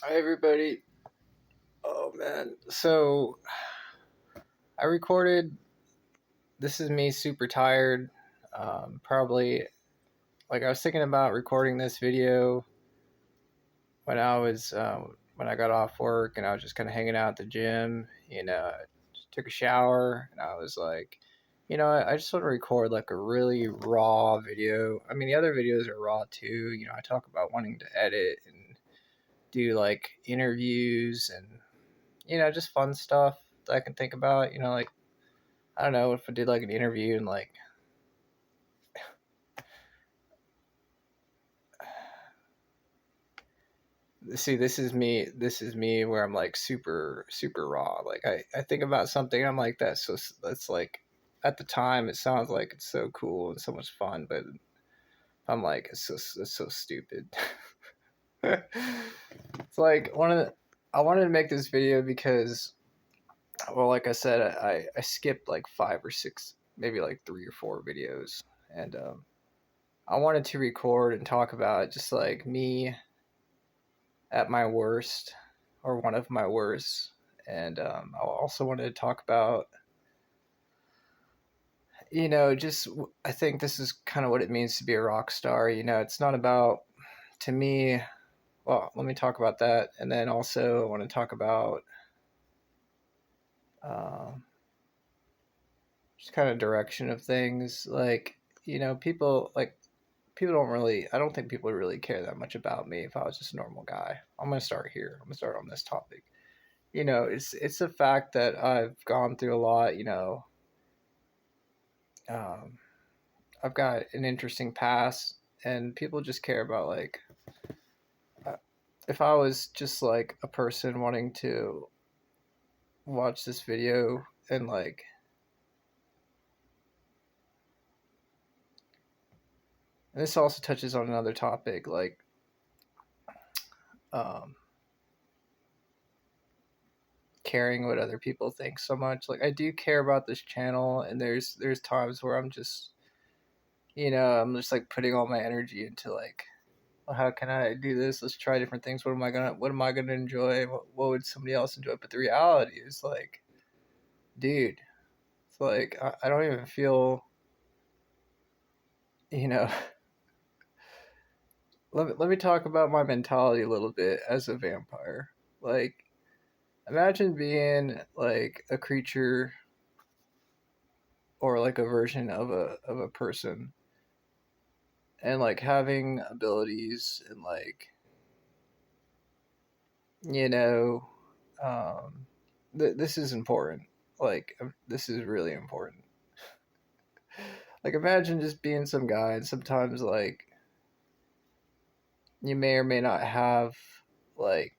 Hi everybody. Oh man. So I recorded. This is me super tired. Probably like I was thinking about recording this video when I got off work and I was just kind of hanging out at the gym. Just took a shower and I was like, I just want to record like a really raw video. I mean, the other videos are raw too. I talk about wanting to edit and do like interviews and just fun stuff that I can think about. Like I don't know if I did like an interview and like see this is me where I'm like super super raw. Like I think about something I'm like that's like at the time it sounds like it's so cool and so much fun, but I'm like it's so stupid. It's like I wanted to make this video because well like I said I skipped like five or six maybe like three or four videos and I wanted to record and talk about just like me at my worst or one of my worst. And I also wanted to talk about, just I think this is kind of what it means to be a rock star. It's not about, to me, well, let me talk about that. And then also, I want to talk about um, just kind of direction of things. Like, people don't really, I don't think people really care that much about me if I was just a normal guy. I'm going to start here. I'm going to start on this topic. It's a fact that I've gone through a lot. Um, I've got an interesting past, and people just care about like uh, if I was just like a person wanting to watch this video and like and this also touches on another topic like um, caring what other people think so much. Like I do care about this channel, and there's times where I'm just like putting all my energy into like well, how can I do this? Let's try different things. What am I gonna enjoy? What would somebody else enjoy? But the reality is like, dude, it's like I don't even feel, you know. Let me talk about my mentality a little bit as a vampire. Like, imagine being like a creature or like a version of a person and like having abilities and like you know um this is important. Like this is really important. Like imagine just being some guy and sometimes like you may or may not have like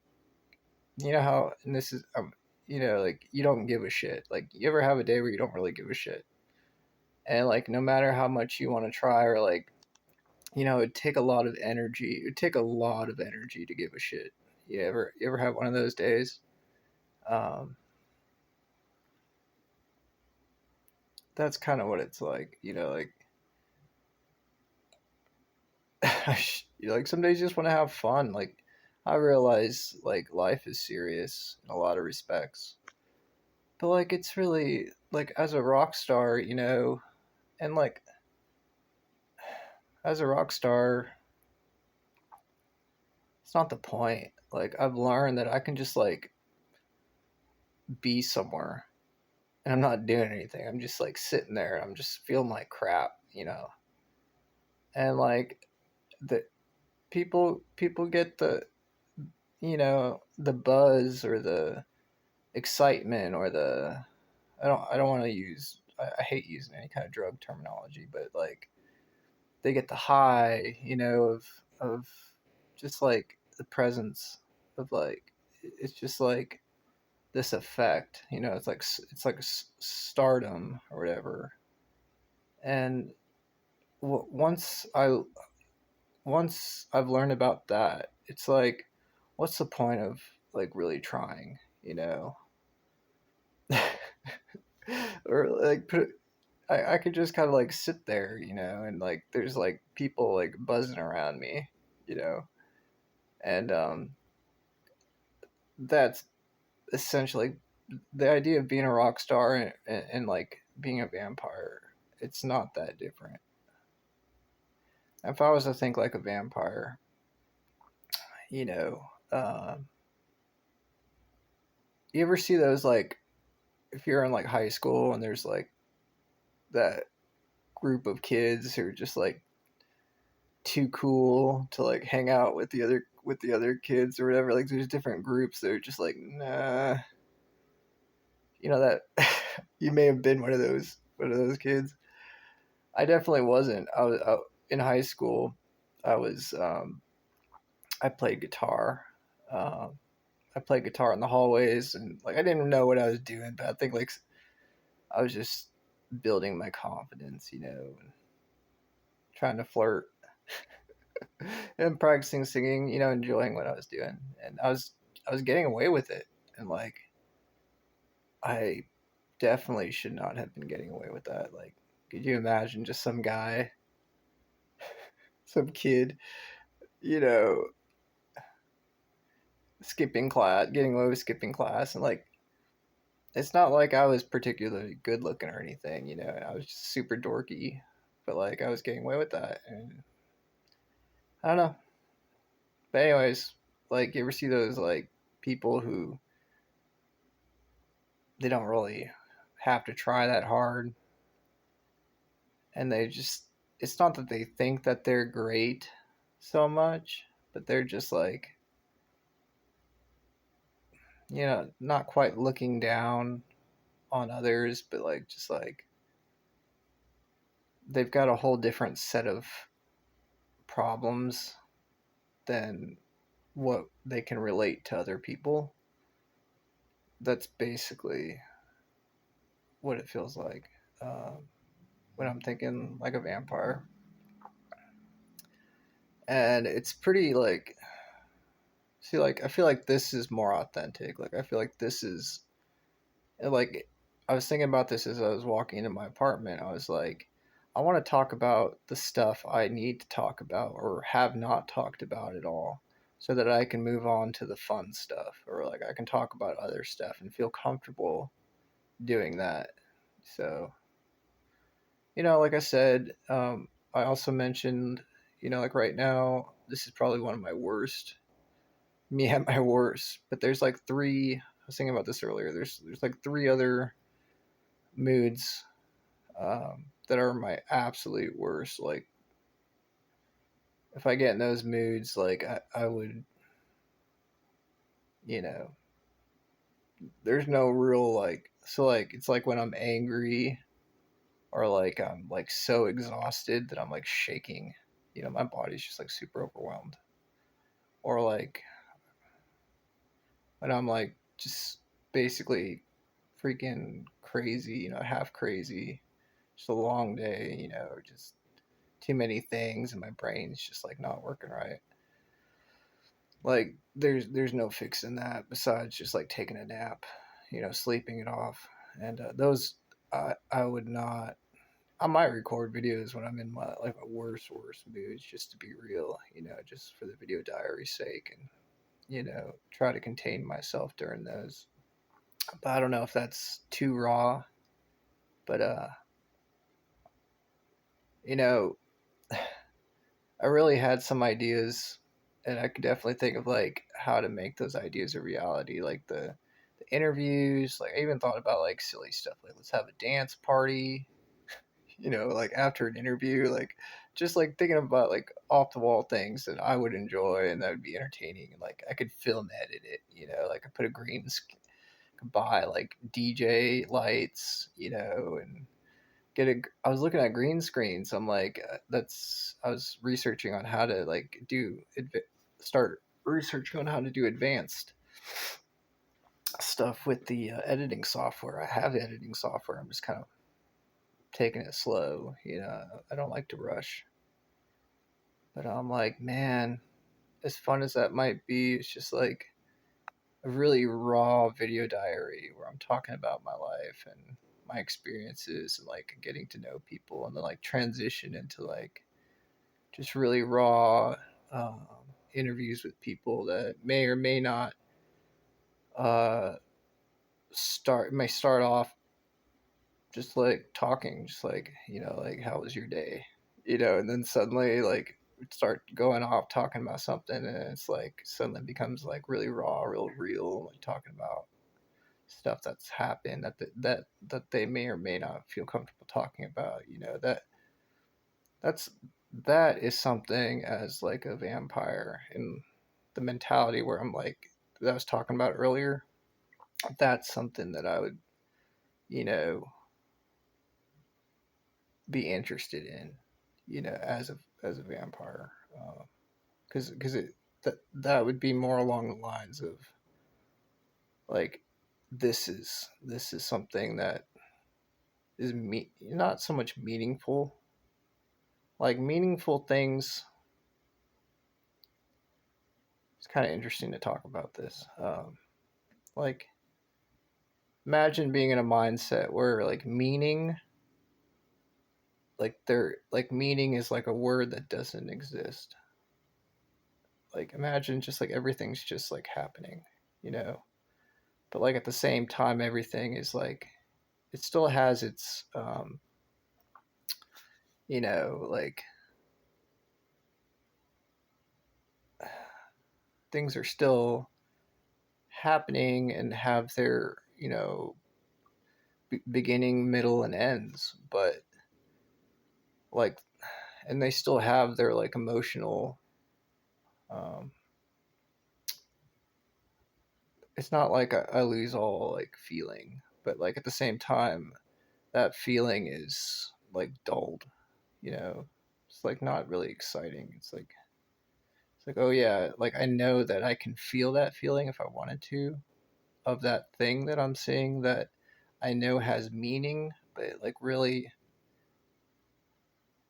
how and this is like you don't give a shit. Like you ever have a day where you don't really give a shit. And like no matter how much you want to try or like it'd take a lot of energy. It'd take a lot of energy to give a shit. You ever have one of those days? Um that's kind of what it's like, like like some days you just want to have fun. Like I realize like life is serious in a lot of respects. But like it's really like as a rock star, and like as a rock star, it's not the point. Like I've learned that I can just like be somewhere and I'm not doing anything. I'm just like sitting there and I'm just feeling like crap. And like the people get the buzz or the excitement or the I don't want to use I hate using any kind of drug terminology, but like they get the high, of just like the presence of like it's just like this effect, it's like stardom or whatever. And once I've learned about that, it's like what's the point of like really trying, or like I could just kind of like sit there, and like there's like people like buzzing around me, you know, and that's essentially the idea of being a rock star and like being a vampire. It's not that different. If I was to think like a vampire, you know, you ever see those like if you're in like high school and there's like that group of kids who are just like too cool to like hang out with the other kids or whatever. Like there's different groups that are just like nah. You know that you may have been one of those kids. I definitely wasn't. In high school. I was I played guitar. Um, I played guitar in the hallways and like I didn't know what I was doing, but I think like I was just building my confidence, you know, and trying to flirt and practicing singing, you know, enjoying what I was doing. And I was getting away with it. And like I definitely should not have been getting away with that. Like could you imagine just some guy, some kid, you know, skipping class, getting away with skipping class and like it's not like I was particularly good looking or anything, you know, I was just super dorky, but like I was getting away with that and I don't know. But anyways, like you ever see those like people who they don't really have to try that hard and they just it's not that they think that they're great so much, but they're just like, you know, not quite looking down on others, but like just like they've got a whole different set of problems than what they can relate to other people. That's basically what it feels like uh, when I'm thinking like a vampire. And it's pretty like, see, like, I feel like this is more authentic. Like, I feel like this is, like, I was thinking about this as I was walking into my apartment. I was like, I want to talk about the stuff I need to talk about or have not talked about at all so that I can move on to the fun stuff or like I can talk about other stuff and feel comfortable doing that. So, you know, like I said, I also mentioned, you know, like right now, this is probably one of my worst, me at my worst. But there's like three. I was thinking about this earlier. There's like three other moods that are my absolute worst. Like if I get in those moods, like I would, you know, there's no real like. So like it's like when I'm angry or like I'm like so exhausted that I'm like shaking. You know, my body's just like super overwhelmed. Or like when I'm like just basically freaking crazy, you know, half crazy. Just a long day, you know, just too many things and my brain's just like not working right. Like there's no fixing that besides just like taking a nap, you know, sleeping it off. And those I would not. I might record videos when I'm in my like my worst moods just to be real, you know, just for the video diary's sake and you know try to contain myself during those. But I don't know if that's too raw. But you know, I really had some ideas, and I could definitely think of like how to make those ideas a reality, like the interviews. Like I even thought about like silly stuff, like let's have a dance party. You know, like after an interview, like just like thinking about like off the wall things that I would enjoy and that would be entertaining, and like I could film edit it. You know, like I put a could buy like DJ lights, you know, and get a. I was looking at green screens. I'm like, that's. I was researching on how to like start researching on how to do advanced stuff with the editing software. I have the editing software. I'm just kind of taking it slow. You know, I don't like to rush. But I'm like, man, as fun as that might be, it's just like a really raw video diary where I'm talking about my life and my experiences and like getting to know people and then like transition into like just really raw um, interviews with people that may or may not uh may start off just like talking, just like, like, how was your day, and then suddenly like start going off talking about something, and it's like suddenly becomes like really raw, real real, like talking about stuff that's happened that they may or may not feel comfortable talking about. That's that is something as like a vampire, and the mentality where I'm like, that I was talking about earlier. That's something that I would, you know, be interested in, as a vampire, because it that would be more along the lines of like, this is something that is not so much meaningful. Like, meaningful things, it's kind of interesting to talk about this. Like, imagine being in a mindset where like meaning, like meaning is like a word that doesn't exist. Like, imagine just like everything's just like happening, you know. But like at the same time, everything is like, it still has its, like, things are still happening and have their, beginning, middle, and ends, but like, and they still have their like emotional, um it's not like I lose all like feeling, but like at the same time, that feeling is like dulled, you know. It's like not really exciting. It's like, oh yeah, like I know that I can feel that feeling if I wanted to, of that thing that I'm seeing that I know has meaning, but like really,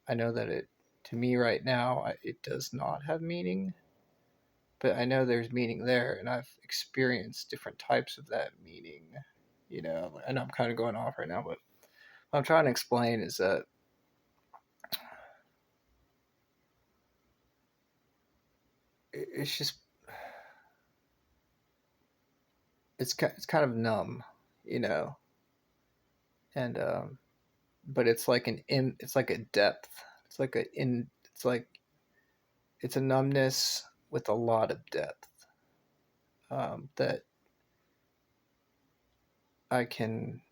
I know that to me right now, it does not have meaning, but I know there's meaning there, and I've experienced different types of that meaning, and I'm kind of going off right now, but what I'm trying to explain is that it's just, it's kind of numb, you know, and but it's like it's like a depth, it's like it's like, it's a numbness with a lot of depth, that I can,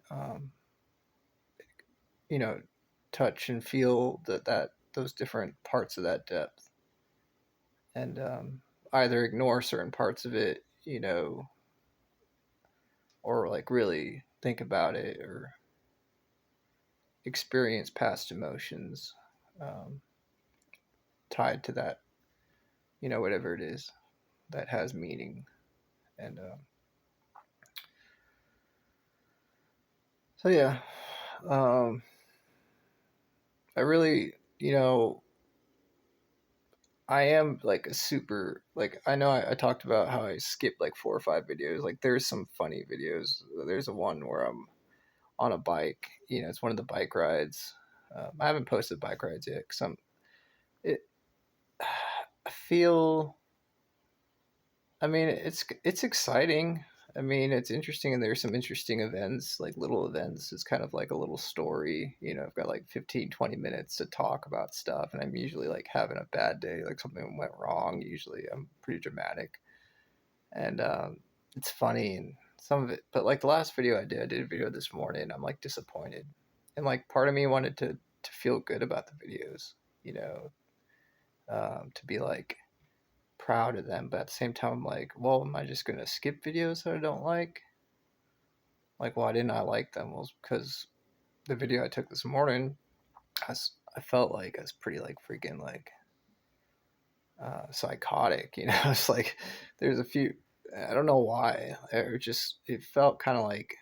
you know, touch and feel that those different parts of that depth, and either ignore certain parts of it, or like really think about it, or experience past emotions, um, tied to that, whatever it is that has meaning. And so yeah, um, I really, I am like a super, like, I know I talked about how I skipped like 4 or 5 videos. Like, there's some funny videos. There's a one where I'm on a bike. It's one of the bike rides. I haven't posted bike rides yet because it. I feel. I mean, it's exciting. I mean, it's interesting, and there's some interesting events, like little events. It's kind of like a little story. I've got like 15, 20 minutes to talk about stuff, and I'm usually like having a bad day, like something went wrong. Usually, I'm pretty dramatic, and it's funny, and some of it. But like the last video I did a video this morning, and I'm like disappointed, and like part of me wanted to feel good about the videos, you know, to be like proud of them, but at the same time, I'm like, well, am I just gonna skip videos that I don't like? Like, why didn't I like them? Well, because the video I took this morning, I felt like I was pretty like freaking like, psychotic. It's like there's a few. I don't know why. It felt kind of like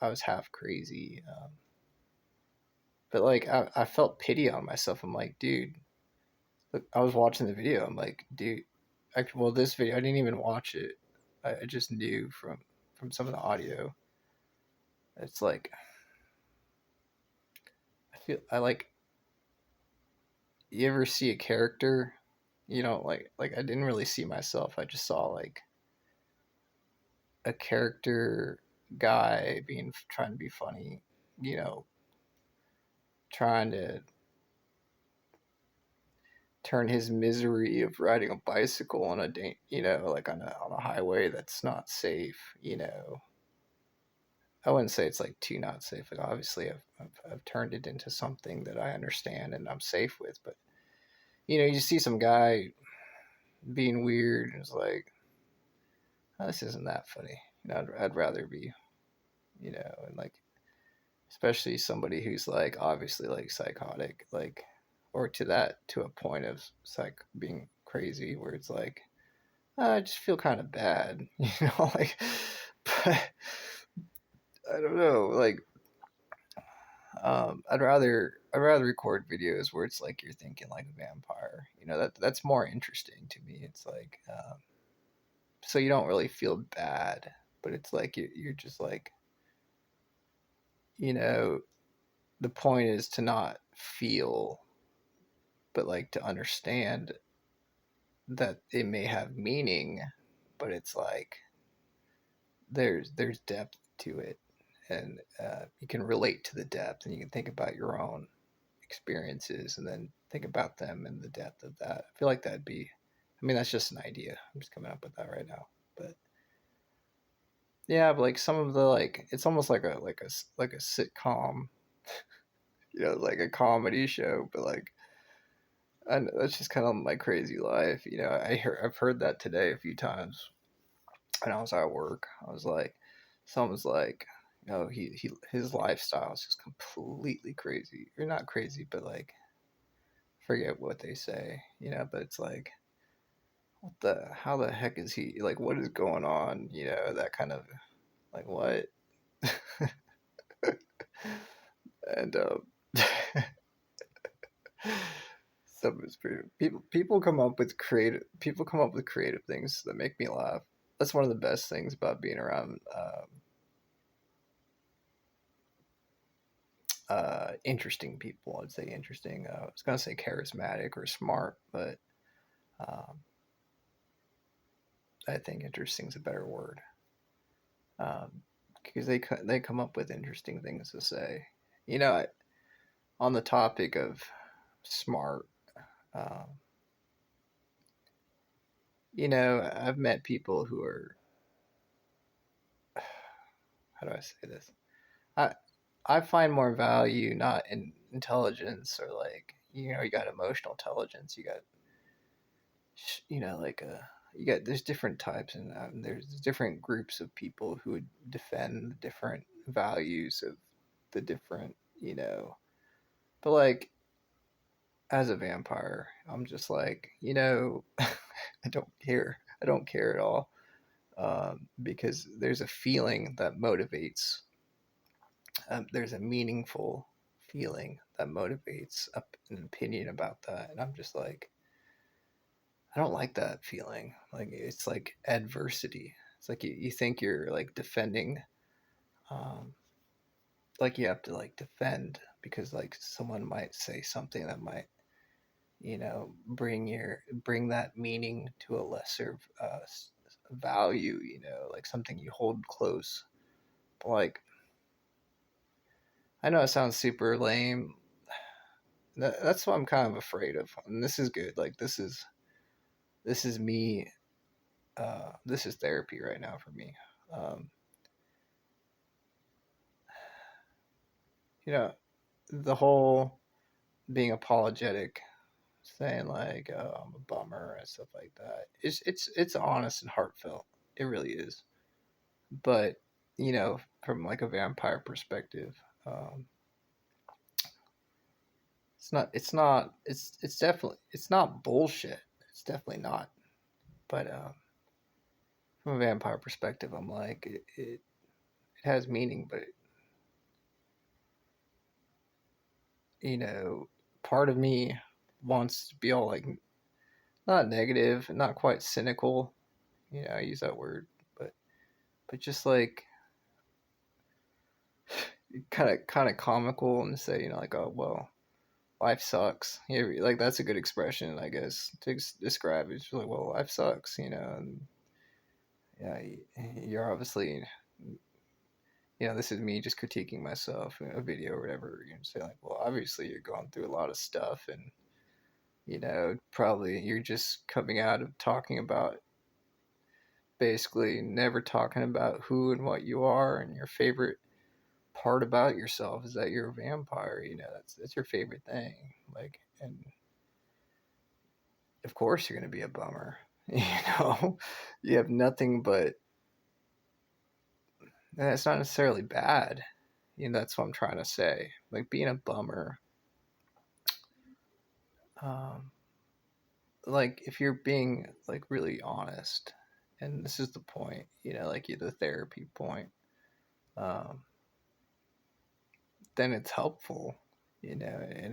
I was half crazy. But like I felt pity on myself. I'm like, dude, look, I was watching the video. I'm like, dude, well, this video I didn't even watch it. I just knew from some of the audio. It's like, I like, you ever see a character, like I didn't really see myself. I just saw like a character guy trying to be funny, trying to turn his misery of riding a bicycle on like on a highway that's not safe. I wouldn't say it's like too not safe. Like obviously, I've turned it into something that I understand and I'm safe with. But you see some guy being weird, and it's like, oh, this isn't that funny. I'd rather be, and like especially somebody who's like obviously like psychotic, like, or to a point of being crazy, where it's like, I just feel kind of bad, like, but I don't know, like, I'd rather record videos where it's like you're thinking like a vampire. That's more interesting to me. It's like, so you don't really feel bad, but it's like you're just like, you know, the point is to not feel, but like to understand that it may have meaning, but it's like there's depth to it, and you can relate to the depth, and you can think about your own experiences and then think about them and the depth of that. I feel like that'd be, I mean, that's just an idea. I'm just coming up with that right now. But yeah, but like some of the like, it's almost like a sitcom, like a comedy show, but like, and that's just kind of my crazy life. I've heard that today a few times when I was at work. I was like, someone's like, his lifestyle is just completely crazy. Or not crazy, but like, forget what they say, but it's like, how the heck is he, like, what is going on, that kind of, like, what? And some of it's pretty, people come up with creative things that make me laugh. That's one of the best things about being around interesting people. I'd say interesting. I was gonna say charismatic or smart, but um, I think interesting is a better word, because they come up with interesting things to say. On the topic of smart, um, I've met people who are, how do I say this? I I find more value not in intelligence, or like, you got emotional intelligence, you got, like, there's different types, and there's different groups of people who would defend the different values of the different, but like, as a vampire, I'm just like, I don't care. I don't care at all, because there's a feeling that motivates. There's a meaningful feeling that motivates an opinion about that, and I'm just like, I don't like that feeling. Like, it's like adversity. It's like you think you're like defending, um, like you have to like defend because like someone might say something that might, bring that meaning to a lesser value, like something you hold close. But like, I know it sounds super lame. That's what I'm kind of afraid of, and this is good. Like, this is me. This is therapy right now for me. Um, you know, the whole being apologetic, saying like, "Oh, I'm a bummer" and stuff like that. It's honest and heartfelt. It really is. But from like a vampire perspective, um, it's definitely, it's not bullshit. It's definitely not. But from a vampire perspective, I'm like, it has meaning, but you know, part of me wants to be all like, not negative, not quite cynical. I use that word, but just like kind of comical, and say, like, oh well, life sucks. Like, that's a good expression, I guess, to describe it. It's like, well, life sucks, and Yeah, you're obviously, this is me just critiquing myself in a video or whatever. You know, say like, well, obviously you're going through a lot of stuff, and probably you're just coming out of talking about basically never talking about who and what you are, and your favorite part about yourself is that you're a vampire. That's your favorite thing. Like, and of course you're gonna be a bummer. know, you have nothing but. And it's not necessarily bad. That's what I'm trying to say. Like being a bummer. Um, like if you're being like really honest, and this is the point. Like the therapy point. Um, then it's helpful. And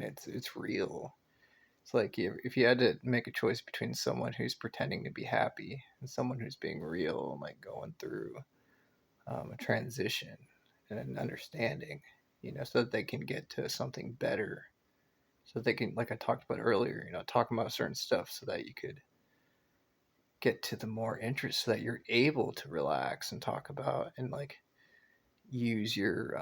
it's real. It's like if you had to make a choice between someone who's pretending to be happy and someone who's being real and like going through a transition and an understanding, so that they can get to something better. So that they can, like I talked about earlier, talking about certain stuff so that you could get to the more interest so that you're able to relax and talk about and like use your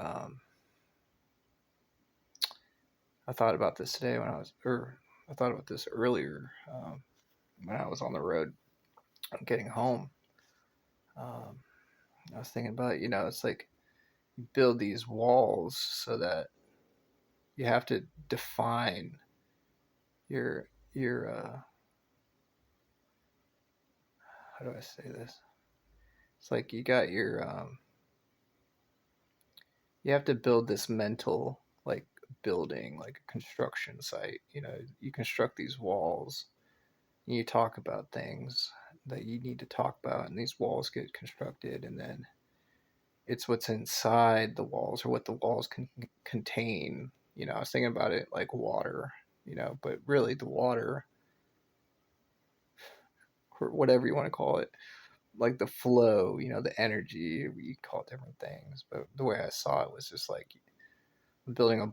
I thought about this today or I thought about this earlier when I was on the road getting home. Um, I was thinking about, it's like you build these walls so that you have to define your how do I say this? It's like you got your you have to build this mental like building, like a construction site. You construct these walls and you talk about things that you need to talk about, and these walls get constructed, and then it's what's inside the walls or what the walls can contain. I was thinking about it like water, but really the water, or whatever you want to call it, like the flow, the energy, we call it different things. But the way I saw it was just like building a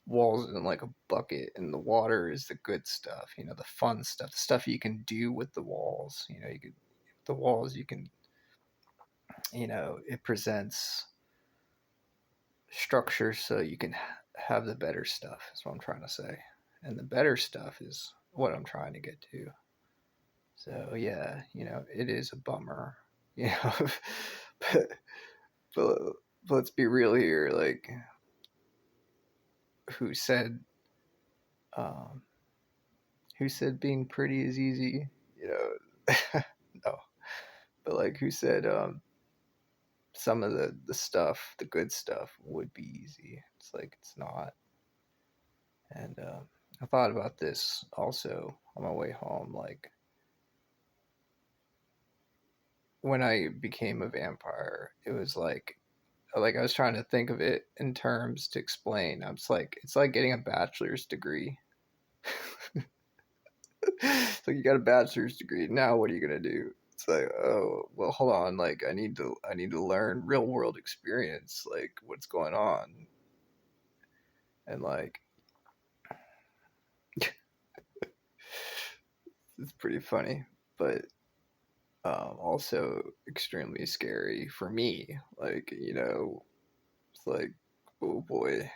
walls in like a bucket, and the water is the good stuff, the fun stuff, the stuff you can do with the walls. You could the walls you can, it presents structure so you can have the better stuff is what I'm trying to say. And the better stuff is what I'm trying to get to. So yeah, it is a bummer, you know. but, but let's be real here. Like, who said, um, who said being pretty is easy? No. But like, who said some of the stuff, the good stuff, would be easy? It's like it's not. And I thought about this also on my way home. Like when I became a vampire, it was like I was trying to think of it in terms to explain. I was like, it's like getting a bachelor's degree. So you got a bachelor's degree. Now what are you gonna do? It's like, oh well, hold on. Like I need to learn real world experience, like what's going on, and like it's pretty funny, but also extremely scary for me. Like it's like, oh boy.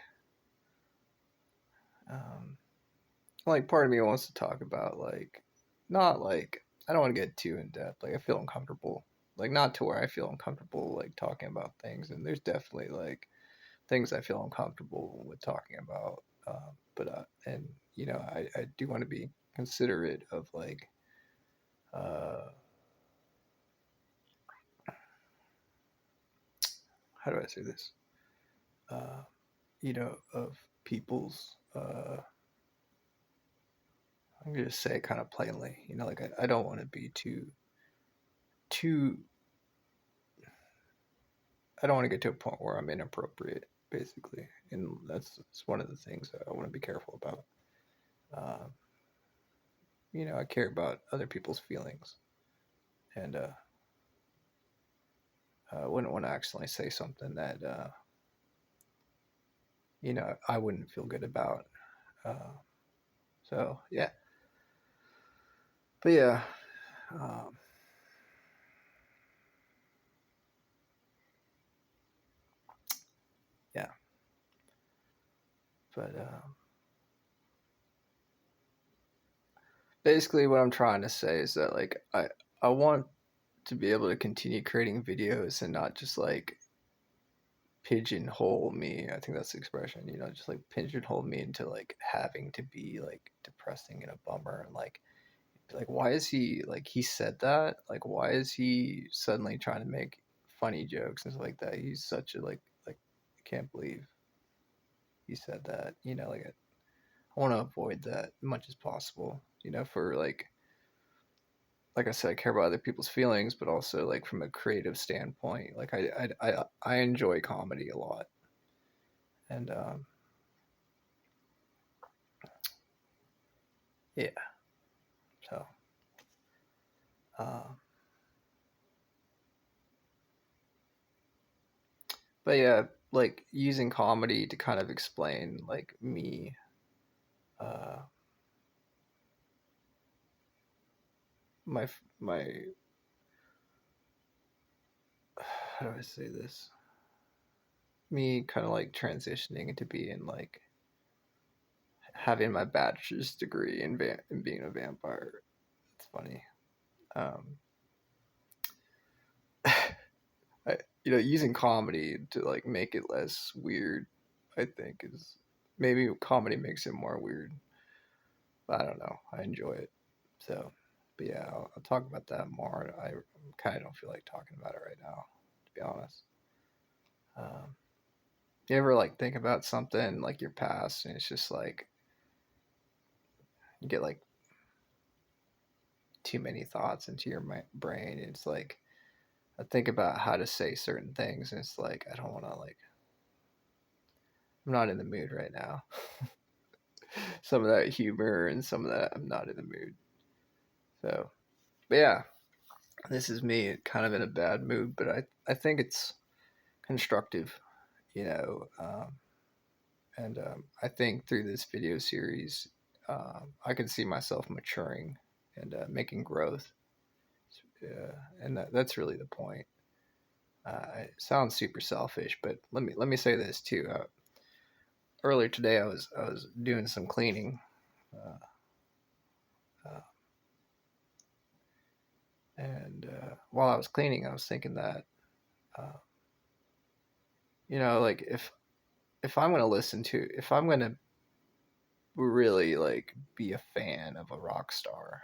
Um, like part of me wants to talk about like not like I don't want to get too in depth. Like I feel uncomfortable. Like not to where I feel uncomfortable like talking about things. And there's definitely like things I feel uncomfortable with talking about. But and I do want to be considerate of like uh, how do I say this? Uh, of people's. I'm gonna just say it kind of plainly. Like I don't want to be too I don't want to get to a point where I'm inappropriate, basically, and that's one of the things that I want to be careful about. Um, I care about other people's feelings, and I wouldn't want to accidentally say something that I wouldn't feel good about. Uh, so yeah, but yeah, um, But basically, what I'm trying to say is that like I want to be able to continue creating videos and not just like pigeonhole me. I think that's the expression, you know, just like pigeonhole me into like having to be like depressing and a bummer and like why is he like he said that? Like why is he suddenly trying to make funny jokes and stuff like that? He's such a like I can't believe he said that. You know, like I want to avoid that as much as possible. You know, for like I said, I care about other people's feelings, but also like from a creative standpoint, like I enjoy comedy a lot, and yeah, so um, but yeah, like using comedy to kind of explain like me, uh, my how do I say this? Me kind of like transitioning into being like having my bachelor's degree in being a vampire. It's funny. Um, I, you know, using comedy to like make it less weird, I think is maybe comedy makes it more weird. But I don't know. I enjoy it. So, but yeah, I'll talk about that more. I kind of don't feel like talking about it right now, to be honest. Um, you ever like think about something like your past, and it's just like you get like too many thoughts into your brain. It's like I think about how to say certain things, and it's like I don't want to like. I'm not in the mood right now. Some of that humor and some of that I'm not in the mood. So, but yeah, this is me kind of in a bad mood, but I think it's constructive, you know. And I think through this video series, I can see myself maturing and making growth. And that's really the point. It sounds super selfish, but let me say this too. Earlier today, I was doing some cleaning, uh, uh, and while I was cleaning, I was thinking that uh, you know, like if I'm gonna listen to, if I'm gonna really like be a fan of a rock star,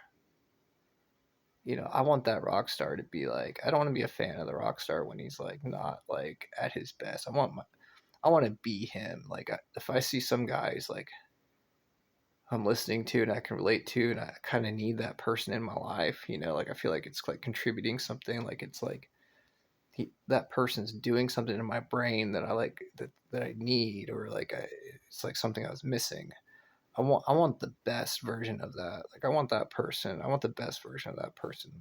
you know, I want that rock star to be like, I don't want to be a fan of the rock star when he's like not like at his best. I want to be him. Like if I see some guys like I'm listening to and I can relate to, and I kind of need that person in my life, you know, like I feel like it's like contributing something, like it's like that person's doing something in my brain that I like that I need, or like it's like something I was missing. I want the best version of that. Like I want that person. I want the best version of that person.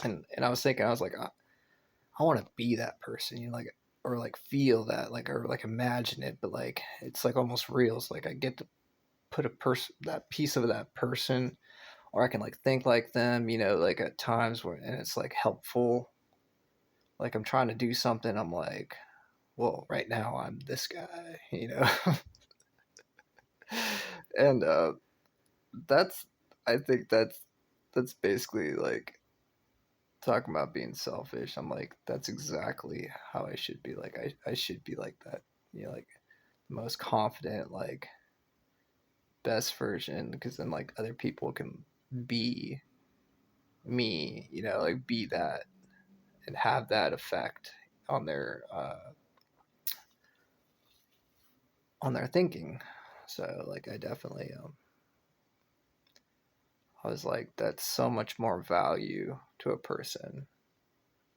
And I was thinking, I was like, I want to be that person, you know, like or like feel that, like or like imagine it, but like it's like almost real. It's like I get to put a person, that piece of that person, or I can like think like them, you know, like at times where and it's like helpful. Like I'm trying to do something, I'm like, well, right now I'm this guy, you know. And that's I think that's basically like talking about being selfish. I'm like, that's exactly how I should be. Like I should be like that. You know, like the most confident, like best version, because then like other people can be me, you know, like be that and have that effect on their thinking. So like I definitely I was like, that's so much more value to a person.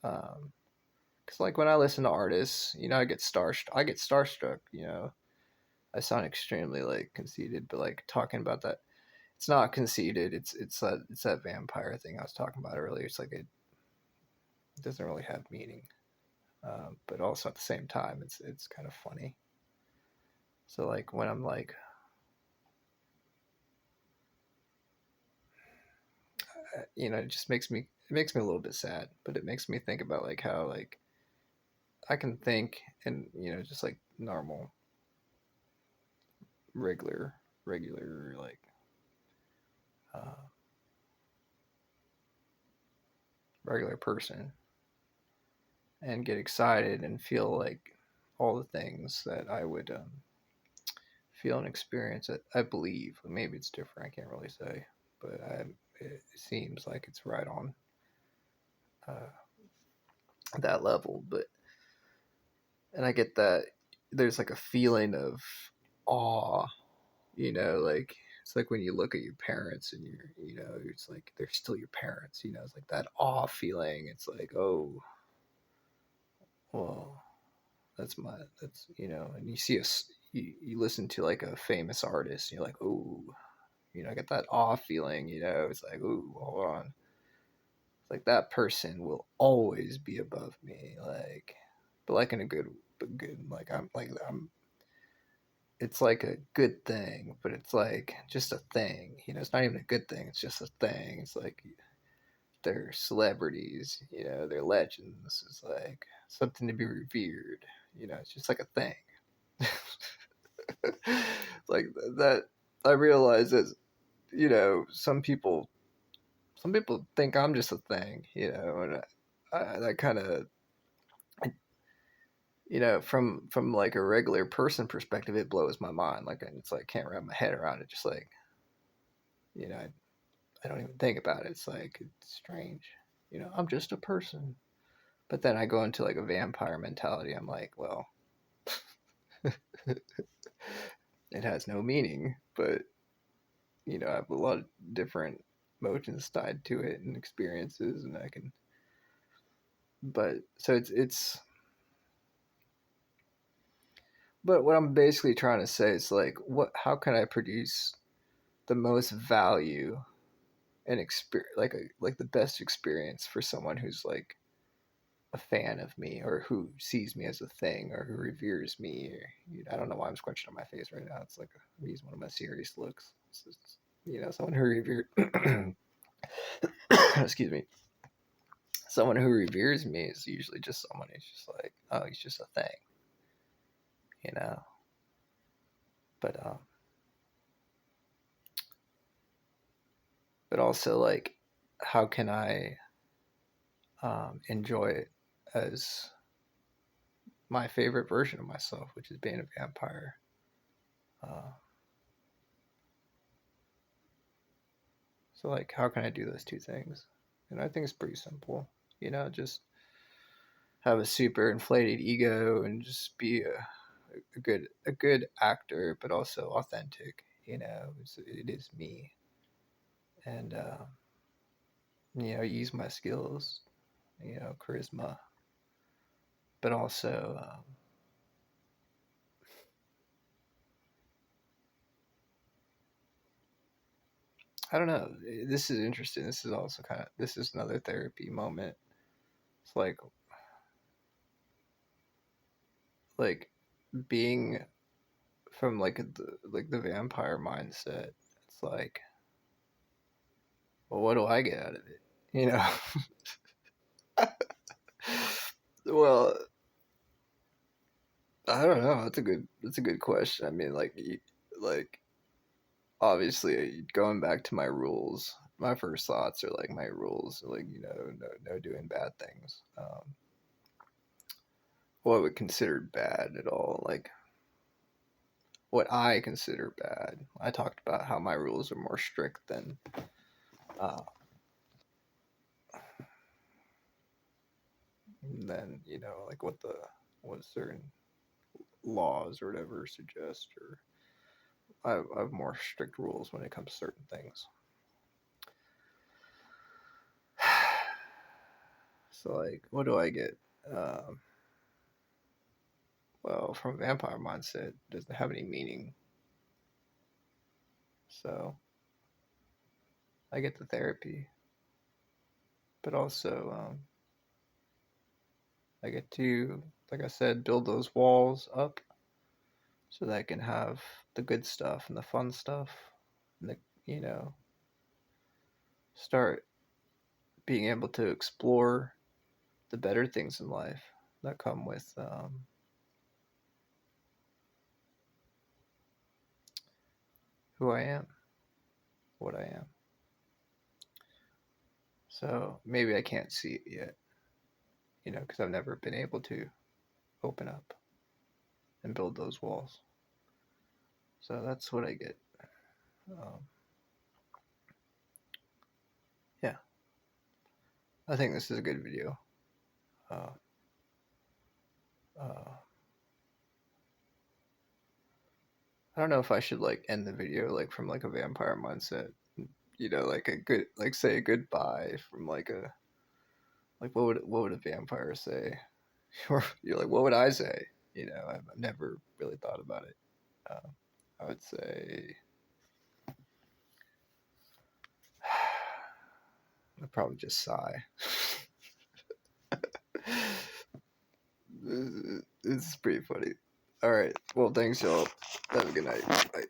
Because like when I listen to artists, you know, I get starstruck. You know, I sound extremely like conceited, but like talking about that, it's not conceited. It's that vampire thing I was talking about earlier. It's like it doesn't really have meaning, but also at the same time, it's kind of funny. So like when I'm like, you know, it makes me a little bit sad, but it makes me think about like how like I can think and you know just like normal regular like uh, regular person and get excited and feel like all the things that I would feel and experience. I believe maybe it's different. I can't really say, but it seems like it's right on uh, that level. But and I get that there's like a feeling of awe, like it's like when you look at your parents and it's like they're still your parents, it's like that awe feeling. It's like, oh, well, and you see you listen to like a famous artist, and you're like, oh, I get that awe feeling, it's like, oh, hold on. It's like that person will always be above me, like, but like in a good, like I'm it's like a good thing, but it's like just a thing. It's not even a good thing. It's just a thing. It's like they're celebrities. They're legends. It's like something to be revered. It's just like a thing. Like that. I realize that some people think I'm just a thing. And that kind of from like a regular person perspective, it blows my mind. Like it's like I can't wrap my head around it. Just like you know, I don't even think about it. It's like it's strange. I'm just a person. But then I go into like a vampire mentality. I'm like, well, it has no meaning, but I have a lot of different emotions tied to it and experiences, and I can. But so it's. But what I'm basically trying to say is like, what? How can I produce the most value and experience, like the best experience for someone who's like a fan of me or who sees me as a thing or who reveres me. I don't know why I'm scrunching on my face right now. It's like I'm using one of my serious looks. It's just, someone who revered. Excuse me. Someone who reveres me is usually just someone who's just like, oh, he's just a thing, you know. But also like, how can I enjoy it as my favorite version of myself, which is being a vampire. Uh, so like, how can I do those two things? And I think it's pretty simple. Just have a super inflated ego and just be a good actor, but also authentic. It is me, and use my skills, charisma, but also I don't know. This is interesting. This is also this is another therapy moment. It's like being from like the vampire mindset. It's like, well, what do I get out of it? You know. Well, I don't know. That's a good question. I mean, like obviously going back to my rules. My first thoughts are like my rules, like no doing bad things. What would consider bad at all? Like what I consider bad. I talked about how my rules are more strict uh, than like what certain laws or whatever suggest, or I have more strict rules when it comes to certain things. So like, what do I get? Um, well, from vampire mindset, it doesn't have any meaning. So I get the therapy, but also I get to, like I said, build those walls up so that I can have the good stuff and the fun stuff, and you know, start being able to explore the better things in life that come with who I am, what I am. So maybe I can't see it yet, because I've never been able to open up and build those walls. So that's what I get. Yeah, I think this is a good video. Uh, uh, I don't know if I should like end the video like from like a vampire mindset, like a good, like say a goodbye from like a, like what would a vampire say? Or you're like, what would I say? I've never really thought about it. Uh, I would say I'd probably just sigh. This is pretty funny. All right. Well, thanks, y'all. Have a good night. Bye.